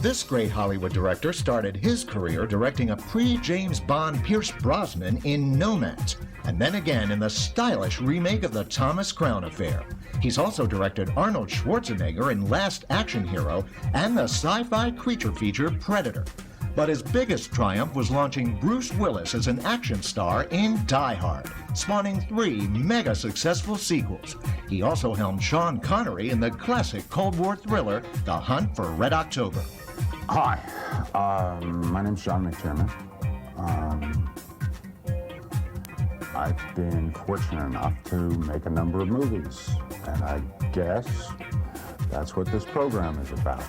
This great Hollywood director started his career directing a pre-James Bond Pierce Brosnan in Nomads, and then again in the stylish remake of the Thomas Crown Affair. He's also directed Arnold Schwarzenegger in Last Action Hero and the sci-fi creature feature Predator. But his biggest triumph was launching Bruce Willis as an action star in Die Hard, spawning 3 mega-successful sequels. He also helmed Sean Connery in the classic Cold War thriller, The Hunt for Red October. Hi, my name's John McTiernan. I've been fortunate enough to make a number of movies, and I guess that's what this program is about.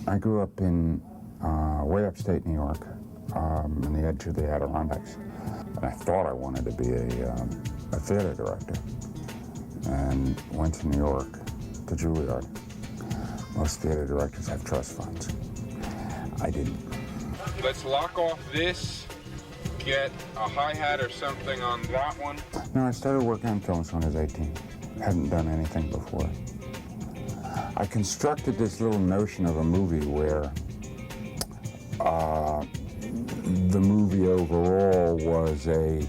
I grew up in way upstate New York, on the edge of the Adirondacks, and I thought I wanted to be a theater director, and went to New York, to Juilliard. Most theater directors have trust funds. I didn't. Let's lock off this, get a hi-hat or something on that one. No, I started working on films when I was 18. Hadn't done anything before. I constructed this little notion of a movie where the movie overall was a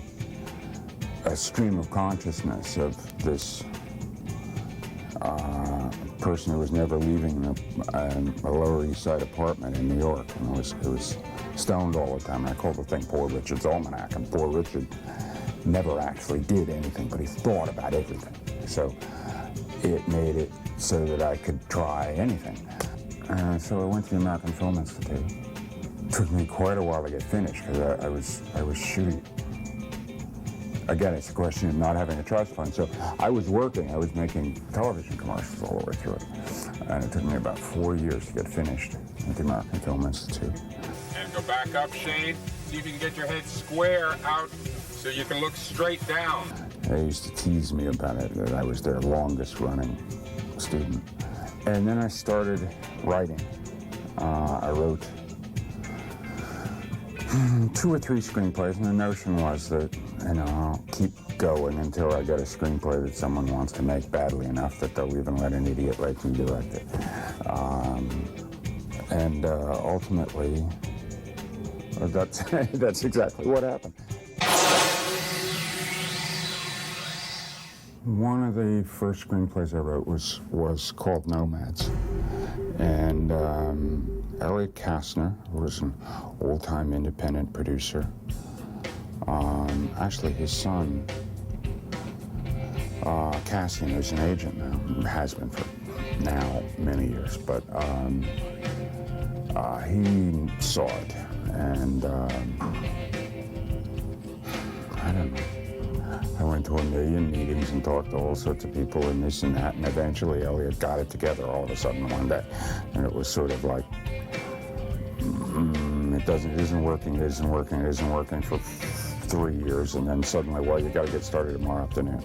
stream of consciousness of this person who was never leaving a Lower East Side apartment in New York, and it was stoned all the time. And I called the thing Poor Richard's Almanac, and Poor Richard never actually did anything, but he thought about everything. So it made it so that I could try anything. So I went to the American Film Institute. It took me quite a while to get finished because I was shooting. Again, it's a question of not having a trust fund. So I was working, I was making television commercials all the way through it. And it took me about 4 years to get finished at the American Film Institute. And go back up, Shane. See if you can get your head square out so you can look straight down. They used to tease me about it, that I was their longest running student. And then I started writing. I wrote 2 or 3 screenplays, and the notion was that, I'll keep going until I get a screenplay that someone wants to make badly enough that they'll even let an idiot like me direct it. Ultimately, that's exactly what happened. One of the first screenplays I wrote was called Nomads, and Elliot Kastner, who was an old-time independent producer, actually his son, Cassian, is an agent now, has been for now many years, but he saw it, and I don't know. I went to 1,000,000 meetings and talked to all sorts of people and this and that, and eventually Elliot got it together all of a sudden one day. And it was sort of like, it isn't working for 3 years, and then suddenly, well, you got to get started tomorrow afternoon.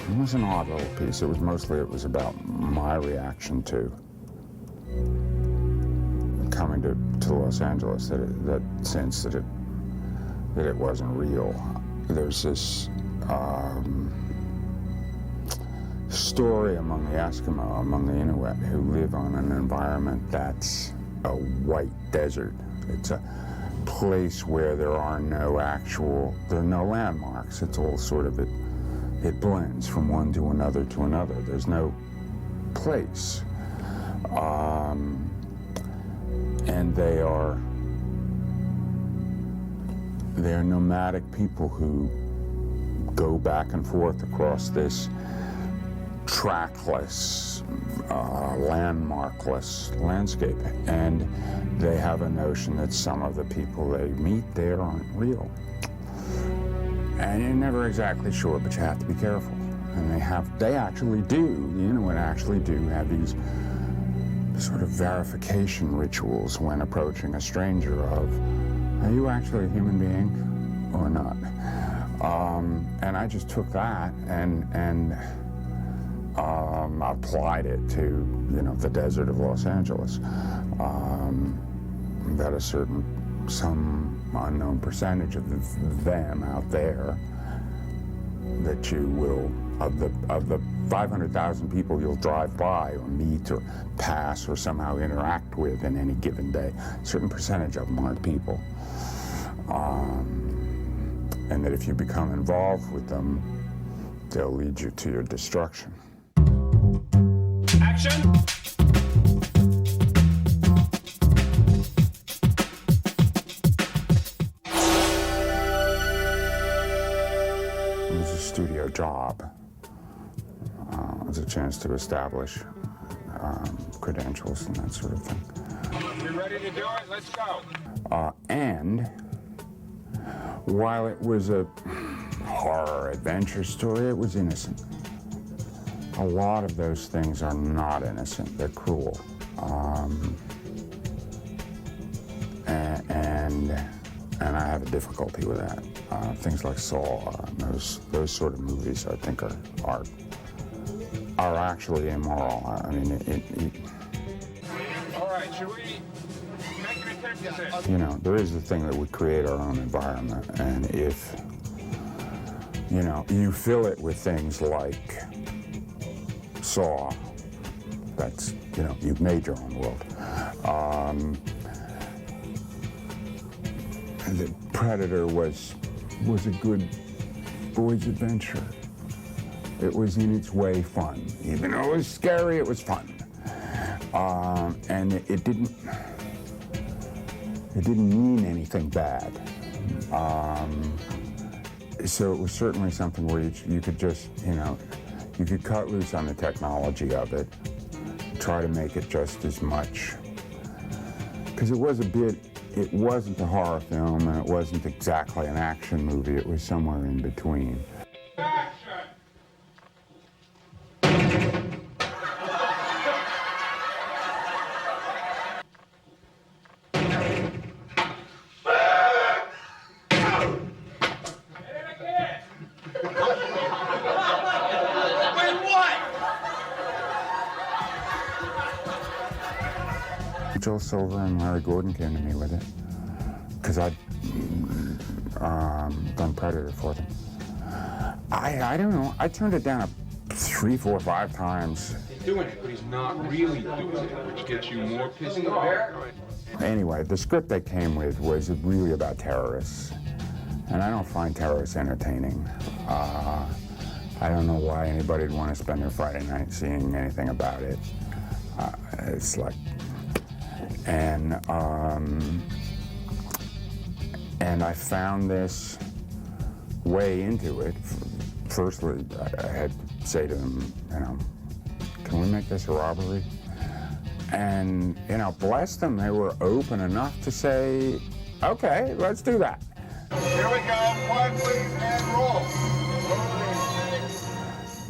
It was an odd little piece. It was about my reaction to coming to Los Angeles, that sense that it wasn't real. There's this story among the Eskimo, among the Inuit, who live on an environment that's a white desert. It's a place where there are no landmarks. It's all sort of, it blends from one to another to another. There's no place. And they're nomadic people who go back and forth across this trackless, landmarkless landscape. And they have a notion that some of the people they meet there aren't real. And you're never exactly sure, but you have to be careful. And the Inuit actually do have these sort of verification rituals when approaching a stranger of, are you actually a human being or not? And I just took that and applied it to, the desert of Los Angeles. That some unknown percentage of them out there that you will of the 500,000 people you'll drive by or meet or pass or somehow interact with in any given day, a certain percentage of them aren't people. And that if you become involved with them, they'll lead you to your destruction. Action! It was a studio job. It was a chance to establish credentials and that sort of thing. You ready to do it? Let's go. And while it was a horror adventure story, it was innocent. A lot of those things are not innocent, they're cruel. And I have a difficulty with that. Things like Saw, those sort of movies, I think are actually immoral. I mean, All right, should we make an attempt at this? you know, there is the thing that we create our own environment, and if, you know, you fill it with things like Saw, that's, you know, you've made your own world. The Predator was a good boy's adventure. It was in its way fun. Even though it was scary, it was fun. And it didn't mean anything bad. So it was certainly something where you could just, you know, you could cut loose on the technology of it, try to make it just as much. Because it wasn't a horror film and it wasn't exactly an action movie, it was somewhere in between. Action! Joel Silver and Larry Gordon came to me with it because I'd done Predator for them. I don't know. I turned it down 3, 4, 5 times. He's doing it, but he's not really doing it, which gets you more pissed off. Anyway, the script they came with was really about terrorists, and I don't find terrorists entertaining. I don't know why anybody would want to spend their Friday night seeing anything about it. It's like, and I found this way into it. Firstly, I had to say to them, you know, can we make this a robbery? And, you know, bless them, they were open enough to say, okay, let's do that. Here we go. Quiet, please, and roll.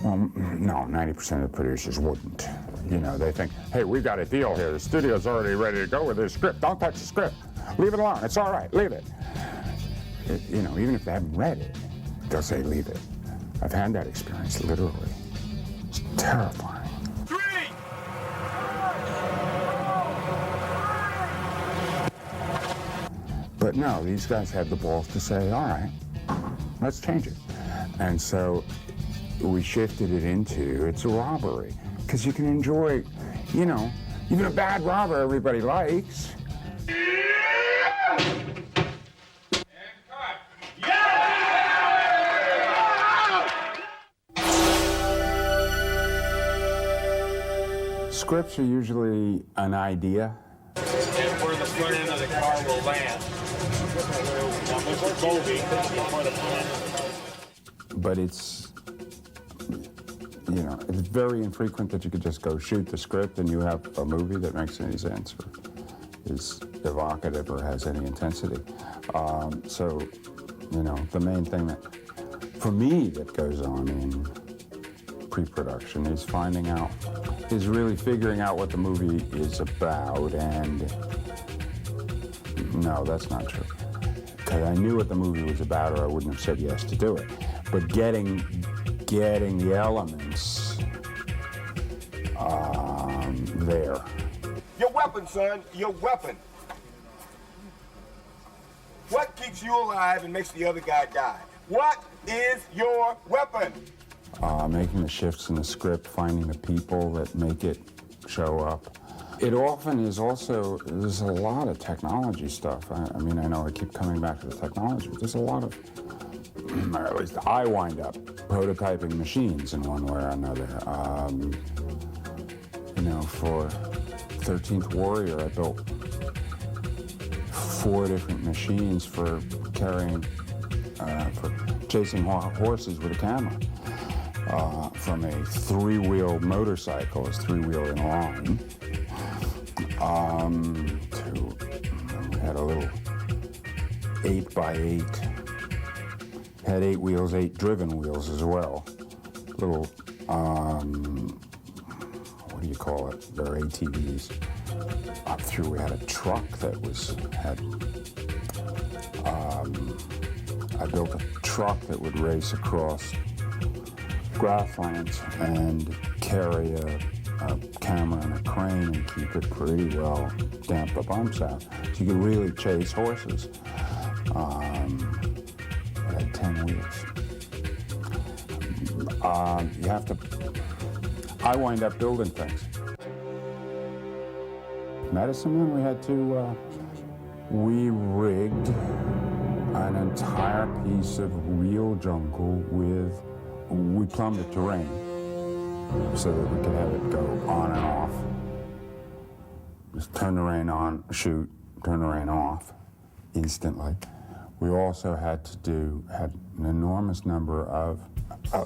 Well, no, 90% of the producers wouldn't. You know, they think, hey, we've got a deal here. The studio's already ready to go with this script. Don't touch the script. Leave it alone. It's all right. Leave it. You know, even if they haven't read it, they'll say, leave it. I've had that experience, literally. It's terrifying. 3! But no, these guys had the balls to say, all right, let's change it. And so we shifted it into, it's a robbery. Because you can enjoy, you know, even a bad robber everybody likes. Scripts are usually an idea. And where the front end of the car will land. Now, Mr. Bovey, this is where the front. But it's, you know, it's very infrequent that you could just go shoot the script and you have a movie that makes any sense or is evocative or has any intensity. So, you know, the main thing that, for me, that goes on in pre-production is really figuring out what the movie is about. And no, that's not true. Because I knew what the movie was about or I wouldn't have said yes to do it. But getting the elements there. Your weapon, son, your weapon. What keeps you alive and makes the other guy die? What is your weapon? making the shifts in the script, finding the people that make it show up. It often is also, there's a lot of technology stuff. I mean, I know I keep coming back to the technology, but there's a lot of, or at least I wind up prototyping machines in one way or another. You know, for 13th Warrior, I built 4 different machines for carrying, for chasing horses with a camera. From a 3-wheel motorcycle, it's 3-wheel in line, to, we had a little 8x8, had 8 wheels, 8 driven wheels as well. Little, what do you call it? They're ATVs. Up through, we had a truck that I built a truck that would race across grasslands and carry a camera and a crane and keep it pretty well, damp the bumps out. So you could really chase horses. It had 10 wheels. You have to, I wind up building things. Medicine Man, we had to, we rigged an entire piece of real jungle with, we plumbed the terrain so that we could have it go on and off. Just turn the rain on, shoot, turn the rain off instantly. We also had an enormous number of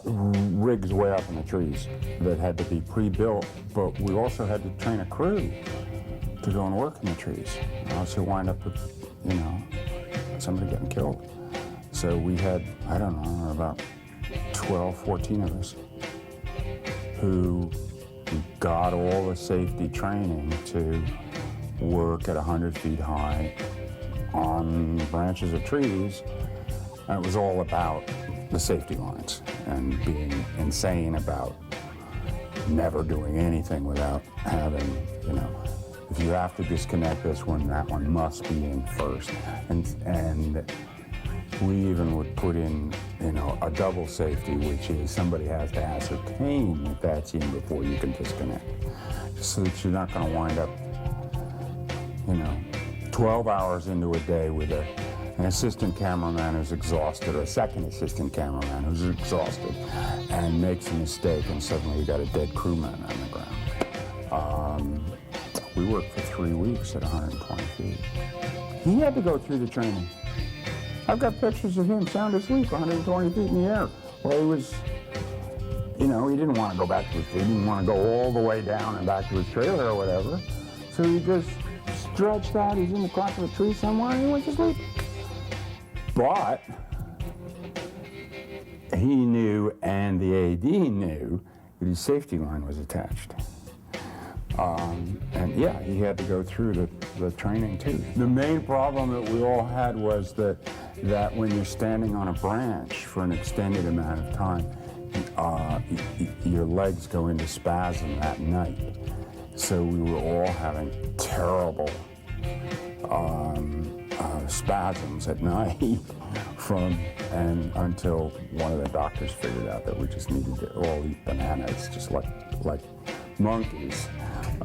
rigs way up in the trees that had to be pre-built, but we also had to train a crew to go and work in the trees. So wind up with, you know, somebody getting killed. So we had, I don't know, about 12, 14 of us who got all the safety training to work at 100 feet high on branches of trees. And it was all about the safety lines and being insane about never doing anything without having, you know, if you have to disconnect this one, that one must be in first. And we even would put in, you know, a double safety, which is somebody has to ascertain that that's in before you can disconnect. So that you're not going to wind up, you know, 12 hours into a day with an assistant cameraman who's exhausted, or a second assistant cameraman who's exhausted, and makes a mistake, and suddenly you got a dead crewman on the ground. We worked for 3 weeks at 120 feet. He had to go through the training. I've got pictures of him sound asleep 120 feet in the air. Well, he was, you know, he didn't want to go back to his, he didn't want to go all the way down and back to his trailer or whatever. So he just stretched out, he's in the crotch of a tree somewhere, and he went to sleep. But he knew, and the AD knew, that his safety line was attached. And yeah, he had to go through the training too. The main problem that we all had was that when you're standing on a branch for an extended amount of time, your legs go into spasm at night. So we were all having terrible spasms at night until one of the doctors figured out that we just needed to all eat bananas, just like monkeys,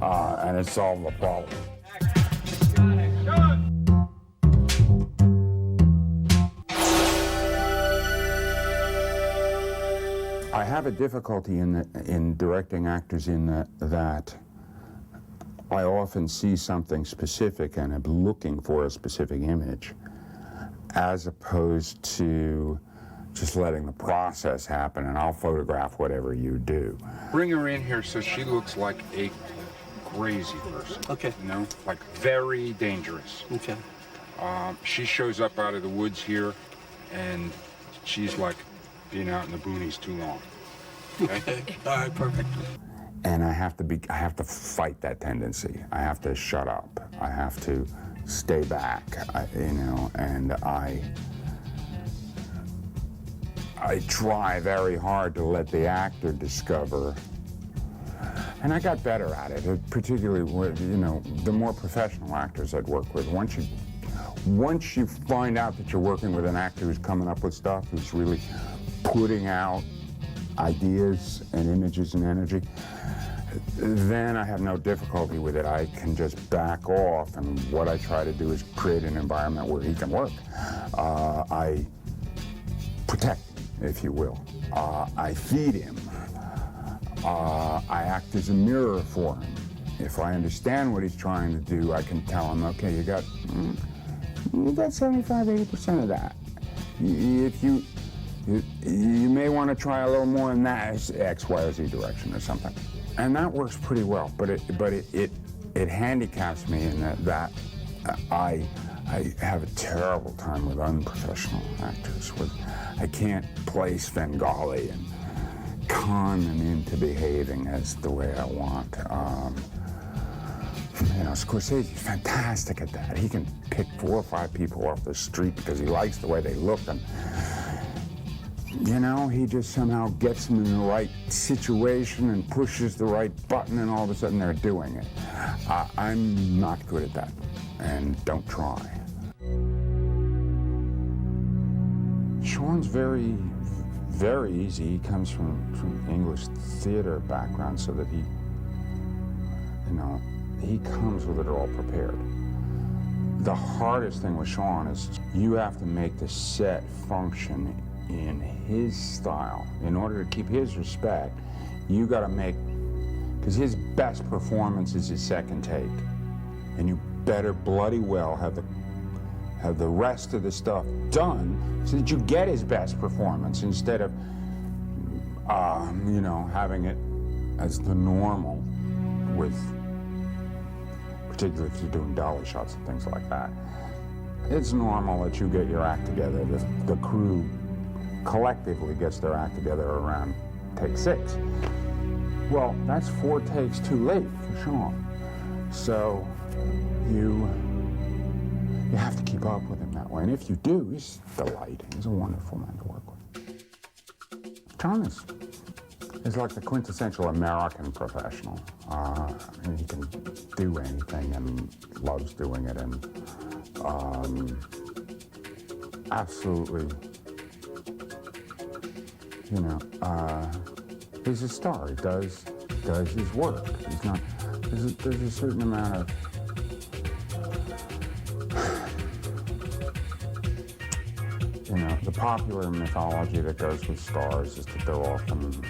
and it solved the problem. I have a difficulty in directing actors in that I often see something specific and am looking for a specific image, as opposed to just letting the process happen and I'll photograph whatever you do. Bring her in here so she looks like a crazy person. Okay. You know, like very dangerous. Okay. She shows up out of the woods here, and she's like being out in the boonies too long. Okay. All right, perfect. And I have to fight that tendency. I have to shut up. I have to stay back, you know, and I try very hard to let the actor discover, and I got better at it, particularly with, you know, the more professional actors I'd work with. Once you find out that you're working with an actor who's coming up with stuff, who's really putting out ideas and images and energy, then I have no difficulty with it. I can just back off, and what I try to do is create an environment where he can work. I protect him, if you will. I feed him. I act as a mirror for him. If I understand what he's trying to do, I can tell him, okay, you got 75, 80% of that. If you may want to try a little more in that X, Y, or Z direction or something. And that works pretty well, but it handicaps me in that I have a terrible time with unprofessional actors. I can't play Svengali and con them into behaving as the way I want. You know, Scorsese's fantastic at that. He can pick 4 or 5 people off the street because he likes the way they look, and you know, he just somehow gets them in the right situation and pushes the right button, and all of a sudden they're doing it. I'm not good at that, and don't try. Sean's very, very easy. He comes from English theater background, so that he, you know, he comes with it all prepared. The hardest thing with Sean is you have to make the set function in his style. In order to keep his respect, you got to make, because his best performance is his second take, and you better bloody well have the rest of the stuff done so that you get his best performance instead of you know, having it as the normal with, particularly if you're doing dolly shots and things like that. It's normal that you get your act together. The crew collectively gets their act together around take 6. Well, that's 4 takes too late for Sean. So you have to keep up with him that way. And if you do, he's delighting. He's a wonderful man to work with. Sean is like the quintessential American professional. He can do anything and loves doing it, and absolutely, you know, he's a star. He does his work. He's not. There's a certain amount of you know, the popular mythology that goes with stars is that they're often,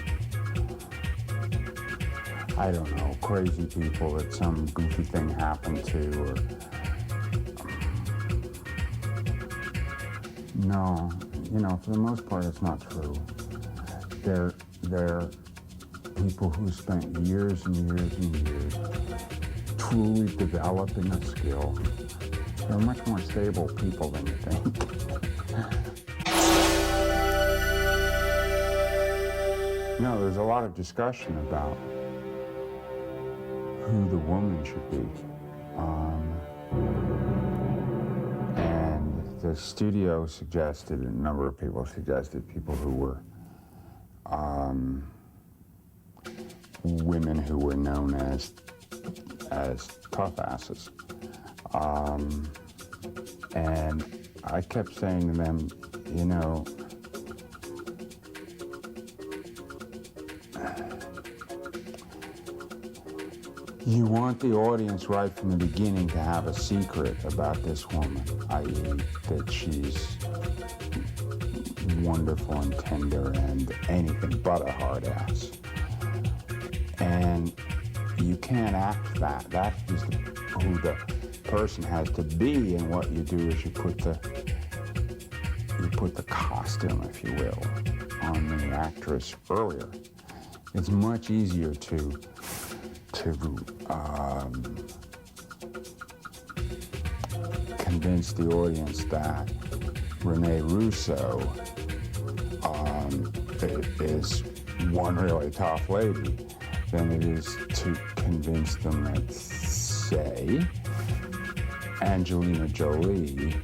I don't know, crazy people that some goofy thing happened to, or no, you know, for the most part, it's not true. They're people who spent years and years and years truly developing a skill. They're much more stable people than you think. No, there's a lot of discussion about who the woman should be. And the studio suggested, and a number of people suggested, people who were women who were known as tough asses. And I kept saying to them, you know, you want the audience right from the beginning to have a secret about this woman, i.e. that she's wonderful and tender and anything but a hard ass. And you can't act that. That is who the person has to be, and what you do is you put the costume, if you will, on the actress earlier. It's much easier to convince the audience that Renee Russo is one really tough lady than it is to convince them that, say, Angelina Jolie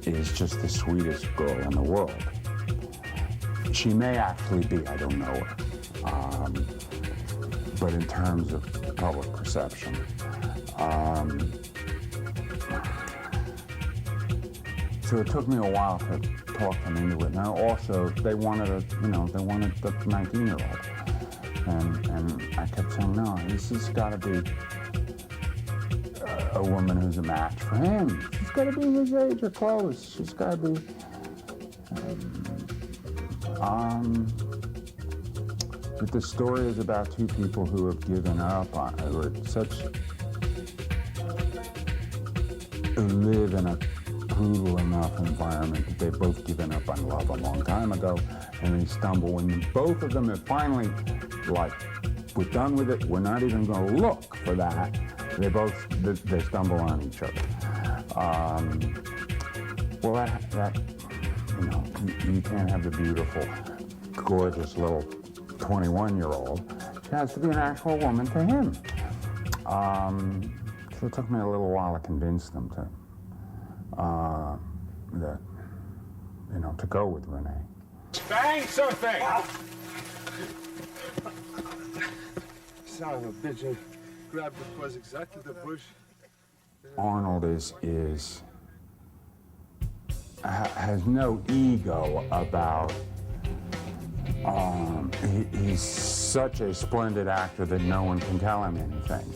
is just the sweetest girl in the world. She may actually be, I don't know her. But in terms of public perception, So it took me a while to talk them into it. And also, they wanted the 19-year-old. And I kept saying, no, this has got to be a woman who's a match for him. She's got to be his age or close. She's got to be... But the story is about two people who have given up on, who live in a brutal enough environment that they've both given up on love a long time ago, and they stumble, and both of them have finally, like, we're done with it, we're not even going to look for that. They stumble on each other. Well, that you know, you can't have the beautiful, gorgeous little 21-year-old. She has to be an actual woman to him. So it took me a little while to convince them to go with Renee. Bang something! Son of a bitch, I grabbed the buzz exactly the bush. Arnold has no ego about, he's such a splendid actor that no one can tell him anything.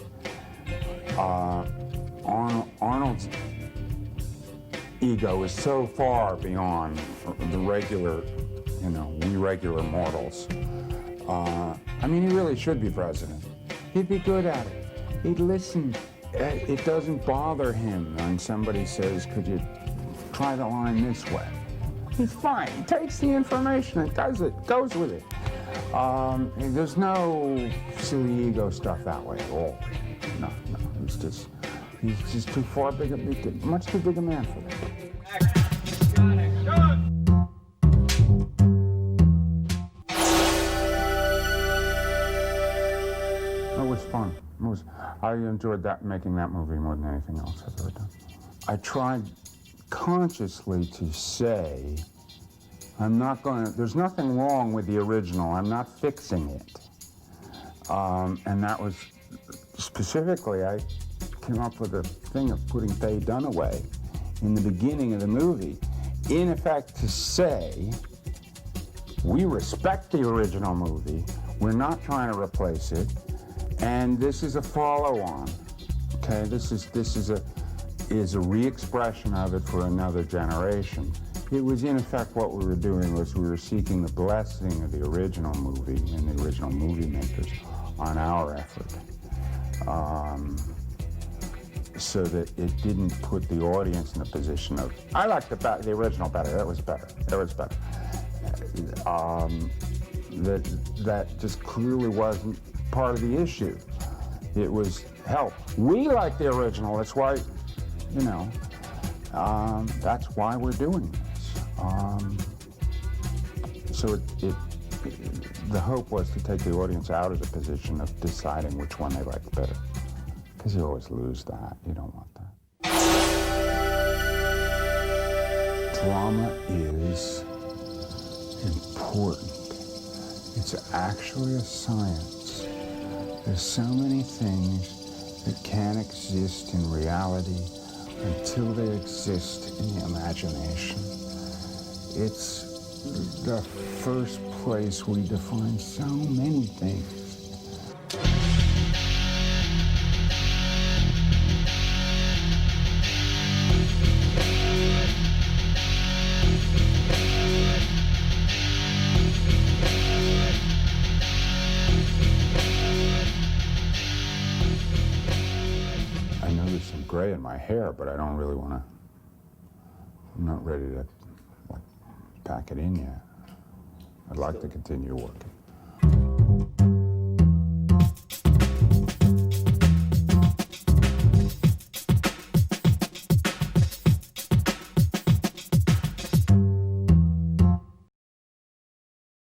Arnold's ego is so far beyond the regular, we regular mortals. I mean, he really should be president. He'd be good at it. He'd listen. It doesn't bother him when somebody says, could you try the line this way? He's fine. He takes the information and does it, goes with it. There's no silly ego stuff that way at all. No. He's just too far much too big a man for that. It was fun. I enjoyed making that movie more than anything else I've ever done. I tried consciously to say, there's nothing wrong with the original, I'm not fixing it. And that was, specifically, I came up with a thing of putting Faye Dunaway in the beginning of the movie, in effect to say, we respect the original movie, we're not trying to replace it, and this is a follow-on. Okay, this is a re-expression of it for another generation. It was, in effect, what we were doing was we were seeking the blessing of the original movie and the original movie makers on our effort, so that it didn't put the audience in a position of, I like the original better, that was better. That just clearly wasn't part of the issue. It was, hell, we like the original, that's why, that's why we're doing this. So the hope was to take the audience out of the position of deciding which one they liked better. Because you always lose that, you don't want that. Drama is important. It's actually a science. There's so many things that can't exist in reality until they exist in the imagination. It's the first place we define so many things. I know there's some gray in my hair, but I don't really want to, I'm not ready to pack it in yet. I'd like to continue working.